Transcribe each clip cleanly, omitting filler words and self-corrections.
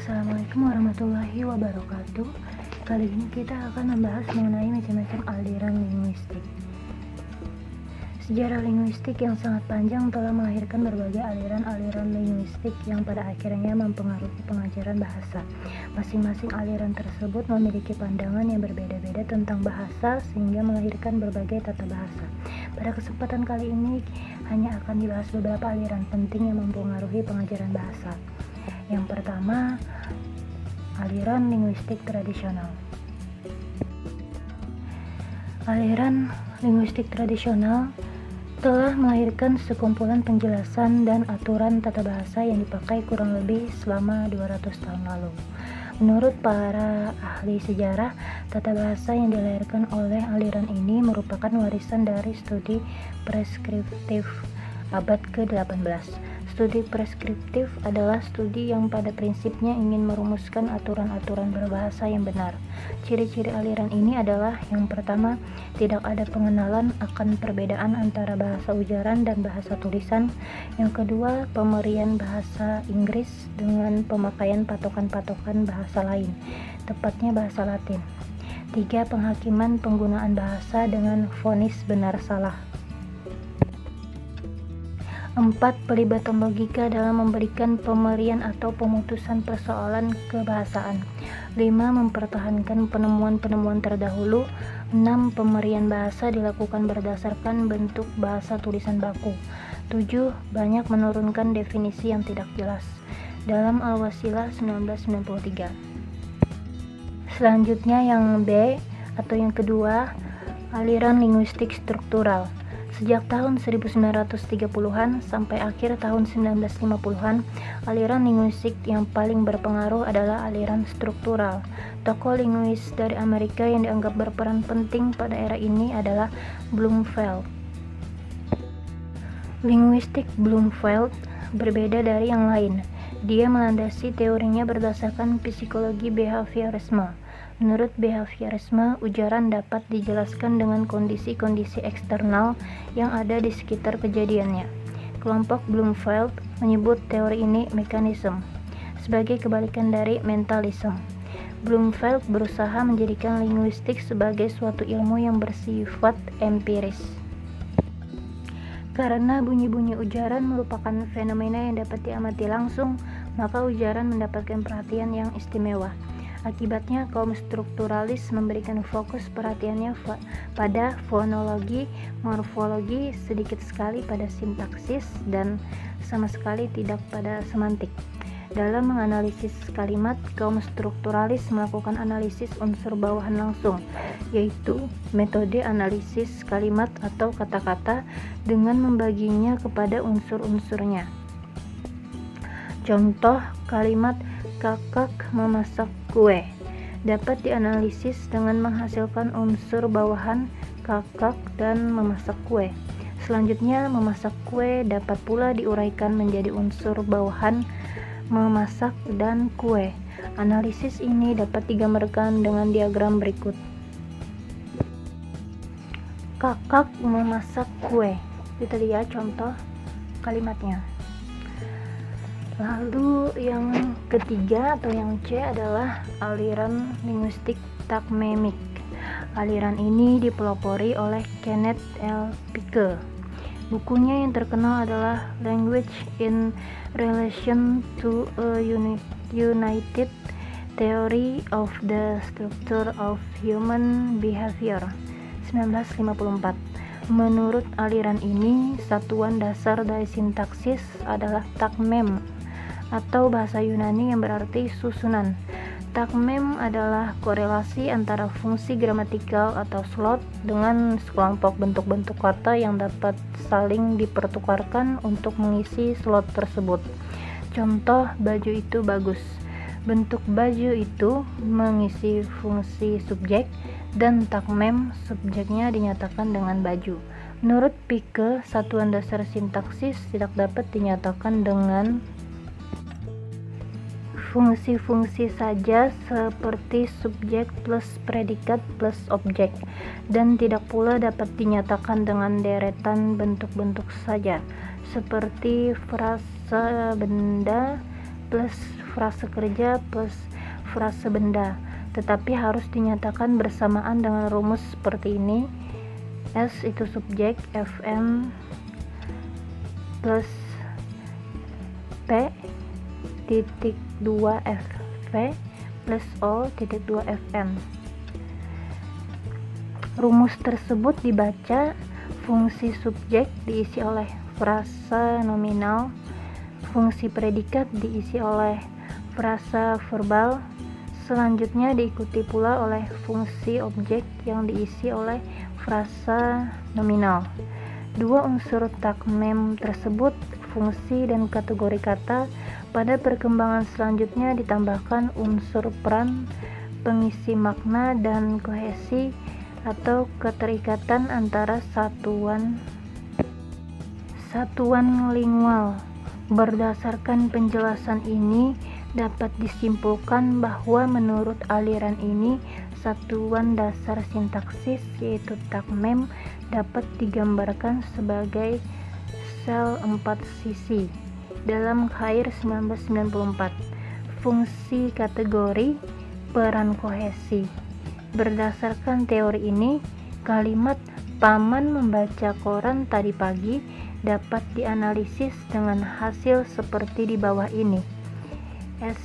Assalamualaikum warahmatullahi wabarakatuh. Kali ini kita akan membahas mengenai macam-macam aliran linguistik. Sejarah linguistik yang sangat panjang telah melahirkan berbagai aliran-aliran linguistik yang pada akhirnya mempengaruhi pengajaran bahasa. Masing-masing aliran tersebut memiliki pandangan yang berbeda-beda tentang bahasa sehingga melahirkan berbagai tata bahasa. Pada kesempatan kali ini hanya akan dibahas beberapa aliran penting yang mempengaruhi pengajaran bahasa. Yang pertama, aliran linguistik tradisional. Aliran linguistik tradisional telah melahirkan sekumpulan penjelasan dan aturan tata bahasa yang dipakai kurang lebih selama 200 tahun lalu. Menurut para ahli sejarah, tata bahasa yang dilahirkan oleh aliran ini merupakan warisan dari studi preskriptif abad ke-18. Studi preskriptif adalah studi yang pada prinsipnya ingin merumuskan aturan-aturan berbahasa yang benar. Ciri-ciri aliran ini adalah: yang pertama, tidak ada pengenalan akan perbedaan antara bahasa ujaran dan bahasa tulisan. Yang kedua, pemberian bahasa Inggris dengan pemakaian patokan-patokan bahasa lain, tepatnya bahasa Latin. 3. Penghakiman penggunaan bahasa dengan vonis benar salah. 4. Pelibatan logika dalam memberikan pemerian atau pemutusan persoalan kebahasaan. 5. Mempertahankan penemuan-penemuan terdahulu. 6. Pemerian bahasa dilakukan berdasarkan bentuk bahasa tulisan baku. 7. Banyak menurunkan definisi yang tidak jelas. Dalam Al-Wasilah 1993. Selanjutnya yang B atau yang kedua, aliran linguistik struktural. Sejak tahun 1930-an sampai akhir tahun 1950-an, aliran linguistik yang paling berpengaruh adalah aliran struktural. Tokoh linguis dari Amerika yang dianggap berperan penting pada era ini adalah Bloomfield. Linguistik Bloomfield berbeda dari yang lain. Dia melandasi teorinya berdasarkan psikologi behaviorisme. Menurut behaviorisme, ujaran dapat dijelaskan dengan kondisi-kondisi eksternal yang ada di sekitar kejadiannya. Kelompok Bloomfield menyebut teori ini mekanisme, sebagai kebalikan dari mentalisme. Bloomfield berusaha menjadikan linguistik sebagai suatu ilmu yang bersifat empiris. Karena bunyi-bunyi ujaran merupakan fenomena yang dapat diamati langsung, maka ujaran mendapatkan perhatian yang istimewa. Akibatnya, kaum strukturalis memberikan fokus perhatiannya pada fonologi, morfologi, sedikit sekali pada sintaksis, dan sama sekali tidak pada semantik. Dalam menganalisis kalimat, kaum strukturalis melakukan analisis unsur bawahan langsung, yaitu metode analisis kalimat atau kata-kata dengan membaginya kepada unsur-unsurnya. Contoh kalimat kakak memasak kue dapat dianalisis dengan menghasilkan unsur bawahan kakak dan memasak kue. Selanjutnya, memasak kue dapat pula diuraikan menjadi unsur bawahan memasak dan kue. Analisis ini dapat digambarkan dengan diagram berikut. Kakak memasak kue. Kita lihat contoh kalimatnya. Lalu yang ketiga atau yang C adalah aliran linguistik takmemik. Aliran ini dipelopori oleh Kenneth L. Pike. Bukunya yang terkenal adalah Language in Relation to a United Theory of the Structure of Human Behavior, 1954. Menurut aliran ini, satuan dasar dari sintaksis adalah takmem, atau bahasa Yunani yang berarti susunan. Takmem adalah korelasi antara fungsi gramatikal atau slot dengan sekelompok bentuk-bentuk kata yang dapat saling dipertukarkan untuk mengisi slot tersebut. Contoh, baju itu bagus. Bentuk baju itu mengisi fungsi subjek dan takmem subjeknya dinyatakan dengan baju. Menurut Pike, satuan dasar sintaksis tidak dapat dinyatakan dengan fungsi-fungsi saja seperti subjek plus predikat plus objek, dan tidak pula dapat dinyatakan dengan deretan bentuk-bentuk saja seperti frasa benda, plus frase kerja plus frase benda, tetapi harus dinyatakan bersamaan dengan rumus seperti ini. S itu subjek, Fm plus P titik 2 FV plus O titik 2 FM. Rumus tersebut dibaca, fungsi subjek diisi oleh frasa nominal, fungsi predikat diisi oleh frasa verbal, selanjutnya diikuti pula oleh fungsi objek yang diisi oleh frasa nominal. Dua unsur takmem tersebut, fungsi dan kategori kata, pada perkembangan selanjutnya ditambahkan unsur peran, pengisi makna, dan kohesi atau keterikatan antara satuan lingual. Berdasarkan penjelasan ini dapat disimpulkan bahwa menurut aliran ini satuan dasar sintaksis yaitu takmem dapat digambarkan sebagai sel 4 sisi dalam Khair 1994. Fungsi kategori, peran kohesi. Berdasarkan teori ini, kalimat paman membaca koran tadi pagi dapat dianalisis dengan hasil seperti di bawah ini. S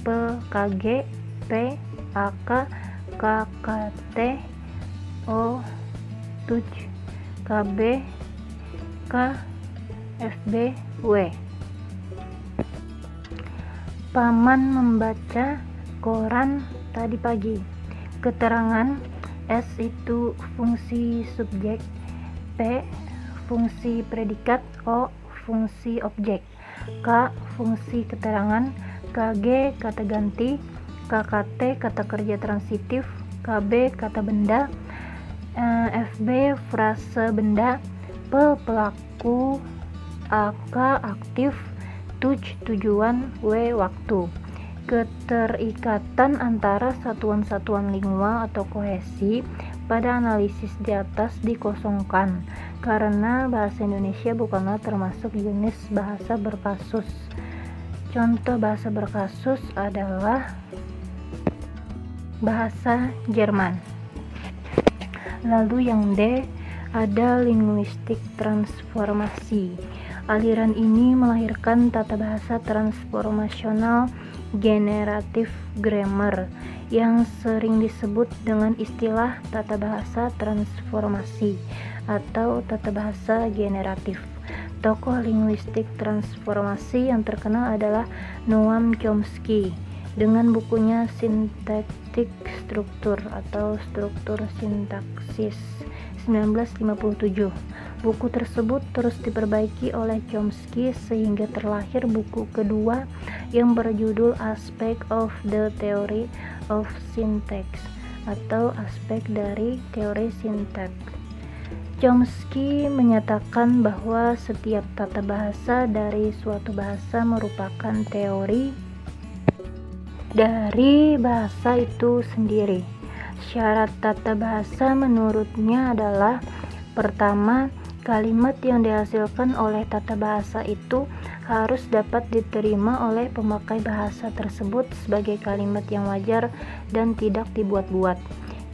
P KG P AK KKT O TUJ KB K FB W. Paman membaca koran tadi pagi. Keterangan, S itu fungsi subjek, P fungsi predikat, O fungsi objek, K fungsi keterangan, KG kata ganti, KKT kata kerja transitif, KB kata benda, FB frase benda, P pelaku, AK aktif, TUJ tujuan, W waktu. Keterikatan antara satuan-satuan lingual atau kohesi pada analisis di atas dikosongkan karena bahasa Indonesia bukanlah termasuk jenis bahasa berkasus. Contoh bahasa berkasus adalah bahasa Jerman. Lalu yang D, ada linguistik transformasi. Aliran ini melahirkan tata bahasa transformasional generatif grammar yang sering disebut dengan istilah tata bahasa transformasi atau tata bahasa generatif. Tokoh linguistik transformasi yang terkenal adalah Noam Chomsky dengan bukunya Syntactic Structure atau Struktur Sintaksis 1957. Buku tersebut terus diperbaiki oleh Chomsky sehingga terlahir buku kedua yang berjudul Aspect of the Theory of Syntax atau aspek dari teori sintaks. Chomsky menyatakan bahwa setiap tata bahasa dari suatu bahasa merupakan teori dari bahasa itu sendiri. Syarat tata bahasa menurutnya adalah: pertama, kalimat yang dihasilkan oleh tata bahasa itu harus dapat diterima oleh pemakai bahasa tersebut sebagai kalimat yang wajar dan tidak dibuat-buat.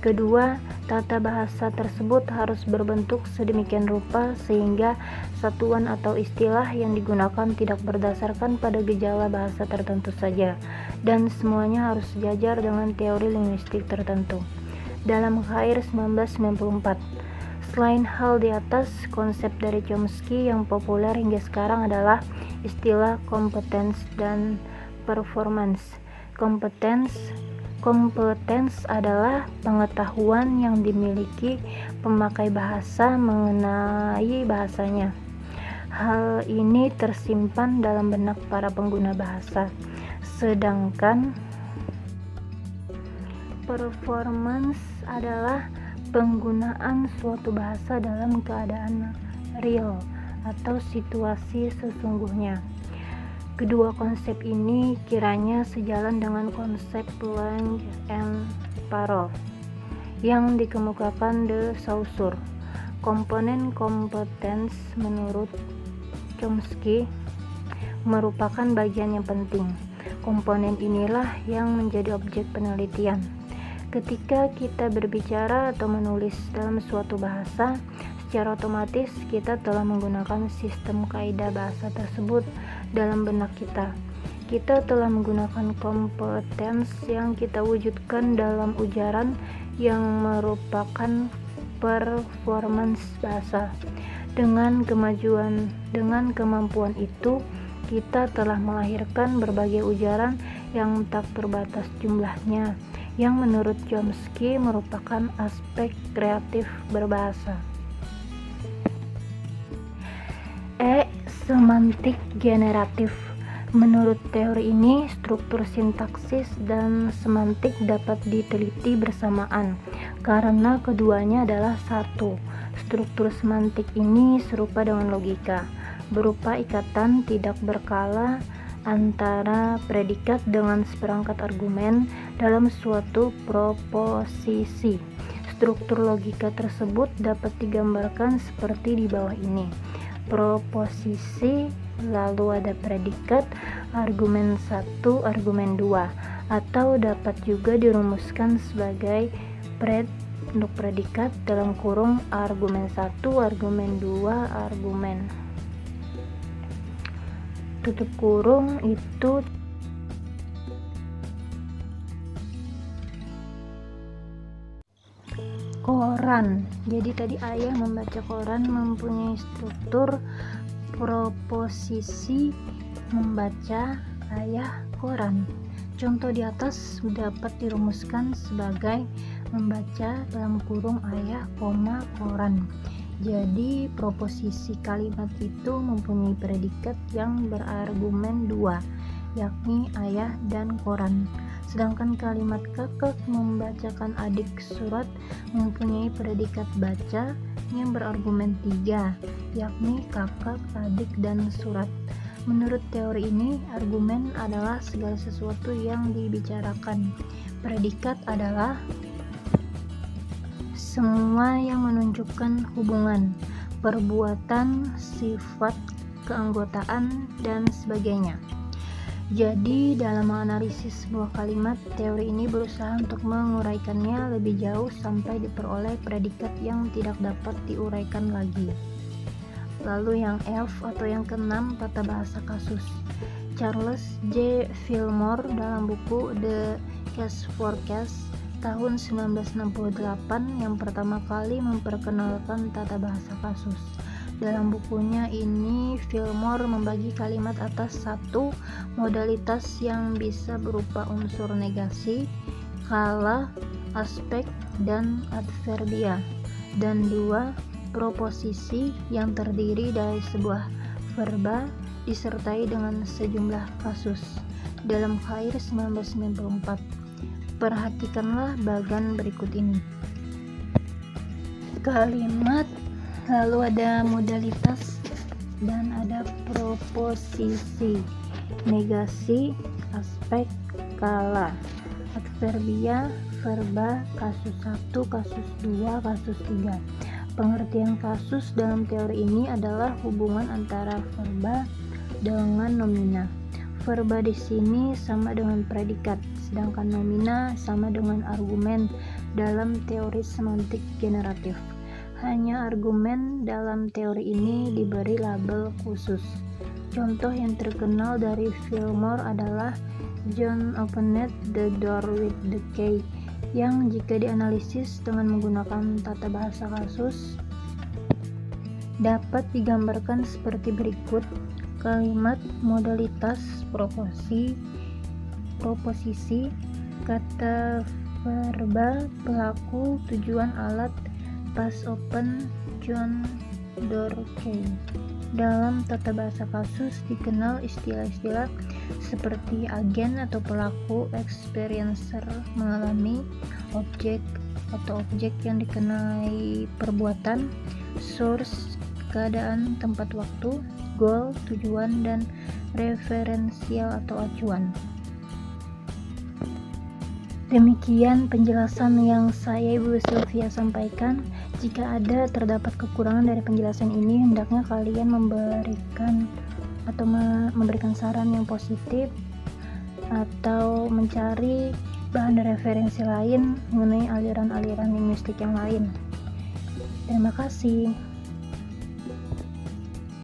Kedua, tata bahasa tersebut harus berbentuk sedemikian rupa sehingga satuan atau istilah yang digunakan tidak berdasarkan pada gejala bahasa tertentu saja, dan semuanya harus sejajar dengan teori linguistik tertentu. Dalam Khair 1994. Selain hal di atas, konsep dari Chomsky yang populer hingga sekarang adalah istilah competence dan performance. Competence adalah pengetahuan yang dimiliki pemakai bahasa mengenai bahasanya. Hal ini tersimpan dalam benak para pengguna bahasa. Sedangkan performance adalah penggunaan suatu bahasa dalam keadaan real atau situasi sesungguhnya. Kedua konsep ini kiranya sejalan dengan konsep Language and Parole yang dikemukakan de Saussure. Komponen competence menurut Chomsky merupakan bagian yang penting. Komponen inilah yang menjadi objek penelitian. Ketika kita berbicara atau menulis dalam suatu bahasa, secara otomatis kita telah menggunakan sistem kaidah bahasa tersebut dalam benak kita. Kita telah menggunakan kompetens yang kita wujudkan dalam ujaran yang merupakan performance bahasa. Dengan kemampuan itu, kita telah melahirkan berbagai ujaran yang tak terbatas jumlahnya, yang menurut Chomsky merupakan aspek kreatif berbahasa. Semantik generatif. Menurut teori ini, struktur sintaksis dan semantik dapat diteliti bersamaan karena keduanya adalah satu. Struktur semantik ini serupa dengan logika, berupa ikatan tidak berkala antara predikat dengan seperangkat argumen dalam suatu proposisi. Struktur logika tersebut dapat digambarkan seperti di bawah ini. Proposisi, lalu ada predikat, argumen 1, argumen 2, atau dapat juga dirumuskan sebagai untuk predikat dalam kurung argumen 1, argumen 2, argumen tutup kurung itu koran. Jadi tadi ayah membaca koran mempunyai struktur proposisi membaca ayah koran. Contoh di atas dapat dirumuskan sebagai membaca dalam kurung ayah, koran. Jadi proposisi kalimat itu mempunyai predikat yang berargumen 2, yakni ayah dan koran. Sedangkan kalimat kakak membacakan adik surat mempunyai predikat baca yang berargumen 3, yakni kakak, adik, dan surat. Menurut teori ini, argumen adalah segala sesuatu yang dibicarakan. Predikat adalah semua yang menunjukkan hubungan, perbuatan, sifat, keanggotaan, dan sebagainya. Jadi, dalam menganalisis sebuah kalimat, teori ini berusaha untuk menguraikannya lebih jauh sampai diperoleh predikat yang tidak dapat diuraikan lagi. Lalu yang F atau yang keenam, tata bahasa kasus. Charles J. Fillmore dalam buku The Case for Case tahun 1968 yang pertama kali memperkenalkan tata bahasa kasus. Dalam bukunya ini, Fillmore membagi kalimat atas 1. Modalitas yang bisa berupa unsur negasi, kala, aspek, dan adverbia, dan 2. Proposisi yang terdiri dari sebuah verba disertai dengan sejumlah kasus. Dalam Cair 1994. Perhatikanlah bagan berikut ini. Kalimat, lalu ada modalitas dan ada proposisi, negasi, aspek, kala, adverbia, verba, kasus 1, kasus 2, kasus 3. Pengertian kasus dalam teori ini adalah hubungan antara verba dengan nomina. Verba di sini sama dengan predikat, sedangkan nomina sama dengan argumen dalam teori semantik generatif. Hanya argumen dalam teori ini diberi label khusus. Contoh yang terkenal dari Fillmore adalah John opened the door with the key, yang jika dianalisis dengan menggunakan tata bahasa kasus dapat digambarkan seperti berikut. Kalimat, modalitas, proposisi, kata verba, pelaku, tujuan, alat, pas open, John door key. Dalam tata bahasa kasus dikenal istilah-istilah seperti agen atau pelaku, experiencer, mengalami, objek atau objek yang dikenai perbuatan, source, keadaan, tempat, waktu, goal, tujuan, dan referensial atau acuan. Demikian penjelasan yang saya Ibu Sylvia sampaikan. Jika terdapat kekurangan dari penjelasan ini, hendaknya kalian memberikan atau memberikan saran yang positif atau mencari bahan dan referensi lain mengenai aliran-aliran linguistik yang lain. Terima kasih.